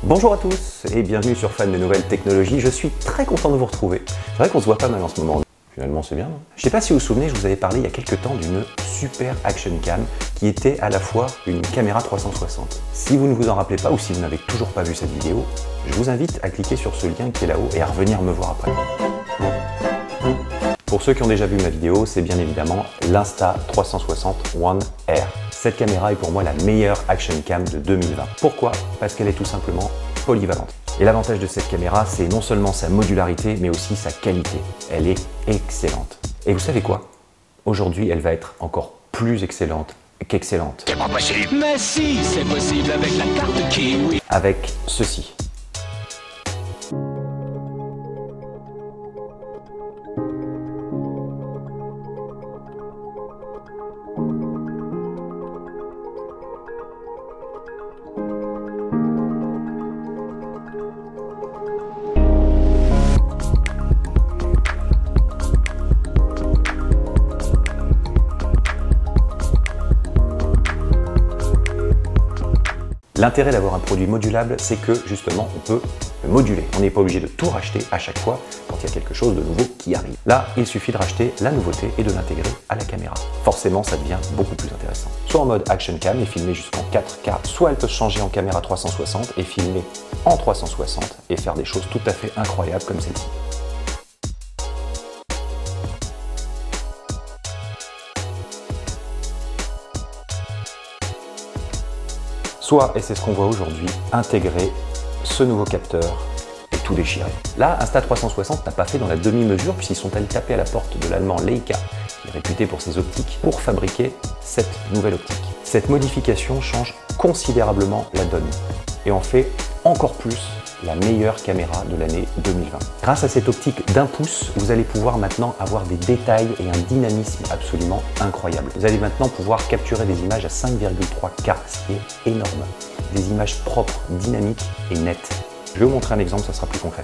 Bonjour à tous et bienvenue sur Fan de Nouvelles Technologies. Je suis très content de vous retrouver. C'est vrai qu'on se voit pas mal en ce moment. Finalement, c'est bien, non? Je sais pas si vous vous souvenez, je vous avais parlé il y a quelques temps d'une super action cam qui était à la fois une caméra 360. Si vous ne vous en rappelez pas ou si vous n'avez toujours pas vu cette vidéo, je vous invite à cliquer sur ce lien qui est là-haut et à revenir me voir après. Pour ceux qui ont déjà vu ma vidéo, c'est bien évidemment l'Insta360 One R. Cette caméra est pour moi la meilleure action cam de 2020. Pourquoi? Parce qu'elle est tout simplement polyvalente. Et l'avantage de cette caméra, c'est non seulement sa modularité, mais aussi sa qualité. Elle est excellente. Et vous savez quoi? Aujourd'hui, elle va être encore plus excellente qu'excellente. C'est pas possible. Mais si, c'est possible avec la carte Kiwi. Avec ceci. L'intérêt d'avoir un produit modulable, c'est que justement on peut le moduler. On n'est pas obligé de tout racheter à chaque fois quand il y a quelque chose de nouveau qui arrive. Là, il suffit de racheter la nouveauté et de l'intégrer à la caméra. Forcément, ça devient beaucoup plus intéressant. Soit en mode action cam et filmer jusqu'en 4K, soit elle peut se changer en caméra 360 et filmer en 360 et faire des choses tout à fait incroyables comme celle-ci. Soit, et c'est ce qu'on voit aujourd'hui, intégrer ce nouveau capteur et tout déchirer. Là, Insta360 n'a pas fait dans la demi-mesure puisqu'ils sont allés taper à la porte de l'allemand Leica, qui est réputé pour ses optiques, pour fabriquer cette nouvelle optique. Cette modification change considérablement la donne et en fait encore plus la meilleure caméra de l'année 2020. Grâce à cette optique d'1 pouce, vous allez pouvoir maintenant avoir des détails et un dynamisme absolument incroyable. Vous allez maintenant pouvoir capturer des images à 5,3K, ce qui est énorme. Des images propres, dynamiques et nettes. Je vais vous montrer un exemple, ça sera plus concret.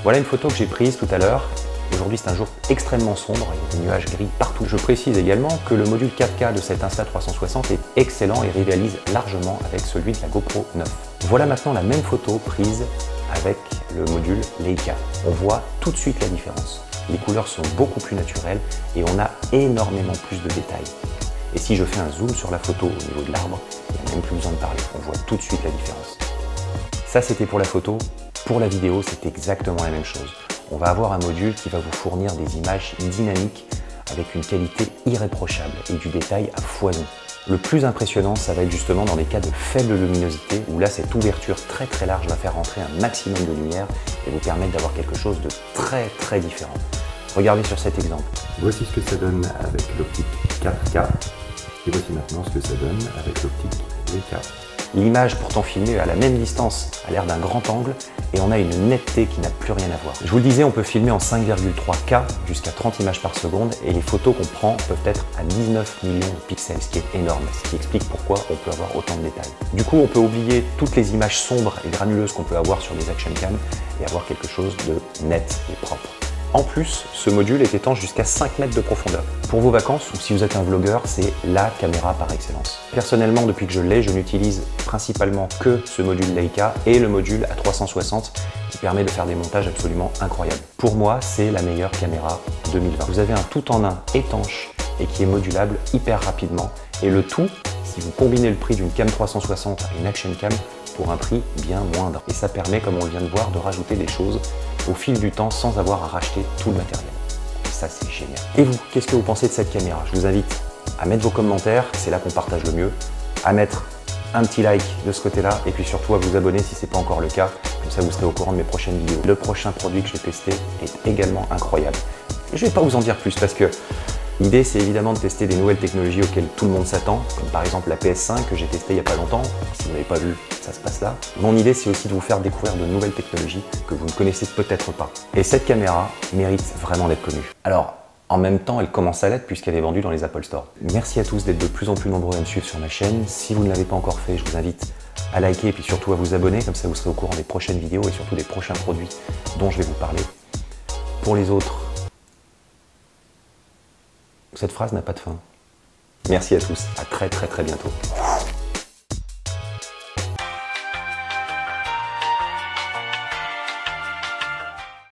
Voilà une photo que j'ai prise tout à l'heure. Aujourd'hui, c'est un jour extrêmement sombre, il y a des nuages gris partout. Je précise également que le module 4K de cette Insta360 est excellent et rivalise largement avec celui de la GoPro 9. Voilà maintenant la même photo prise avec le module Leica. On voit tout de suite la différence. Les couleurs sont beaucoup plus naturelles et on a énormément plus de détails. Et si je fais un zoom sur la photo au niveau de l'arbre, il n'y a même plus besoin de parler. On voit tout de suite la différence. Ça, c'était pour la photo. Pour la vidéo, c'est exactement la même chose. On va avoir un module qui va vous fournir des images dynamiques avec une qualité irréprochable et du détail à foison. Le plus impressionnant, ça va être justement dans des cas de faible luminosité où là, cette ouverture très large va faire rentrer un maximum de lumière et vous permettre d'avoir quelque chose de très différent. Regardez sur cet exemple. Voici ce que ça donne avec l'optique 4K et voici maintenant ce que ça donne avec l'optique Leica. L'image pourtant filmée à la même distance a l'air d'un grand angle et on a une netteté qui n'a plus rien à voir. Je vous le disais, on peut filmer en 5,3K jusqu'à 30 images par seconde et les photos qu'on prend peuvent être à 19 millions de pixels, ce qui est énorme, ce qui explique pourquoi on peut avoir autant de détails. Du coup, on peut oublier toutes les images sombres et granuleuses qu'on peut avoir sur des action cam et avoir quelque chose de net et propre. En plus, ce module est étanche jusqu'à 5 mètres de profondeur. Pour vos vacances ou si vous êtes un vlogueur, c'est la caméra par excellence. Personnellement, depuis que je l'ai, je n'utilise principalement que ce module Leica et le module à 360 qui permet de faire des montages absolument incroyables. Pour moi, c'est la meilleure caméra 2020. Vous avez un tout en un étanche et qui est modulable hyper rapidement. Et le tout, si vous combinez le prix d'une cam 360 et une action cam, pour un prix bien moindre. Et ça permet, comme on vient de voir, de rajouter des choses au fil du temps sans avoir à racheter tout le matériel. Et ça, c'est génial. Et vous, qu'est-ce que vous pensez de cette caméra? Je vous invite à mettre vos commentaires, c'est là qu'on partage le mieux, à mettre un petit like de ce côté-là et puis surtout à vous abonner si ce n'est pas encore le cas. Comme ça, vous serez au courant de mes prochaines vidéos. Le prochain produit que je vais tester est également incroyable. Et je ne vais pas vous en dire plus parce que l'idée, c'est évidemment de tester des nouvelles technologies auxquelles tout le monde s'attend, comme par exemple la PS5 que j'ai testée il n'y a pas longtemps. Si vous n'avez pas vu, ça se passe là. Mon idée, c'est aussi de vous faire découvrir de nouvelles technologies que vous ne connaissez peut-être pas. Et cette caméra mérite vraiment d'être connue. Alors, en même temps, elle commence à l'être puisqu'elle est vendue dans les Apple Store. Merci à tous d'être de plus en plus nombreux à me suivre sur ma chaîne. Si vous ne l'avez pas encore fait, je vous invite à liker et puis surtout à vous abonner, comme ça vous serez au courant des prochaines vidéos et surtout des prochains produits dont je vais vous parler. Pour les autres, cette phrase n'a pas de fin. Merci à tous, à très bientôt.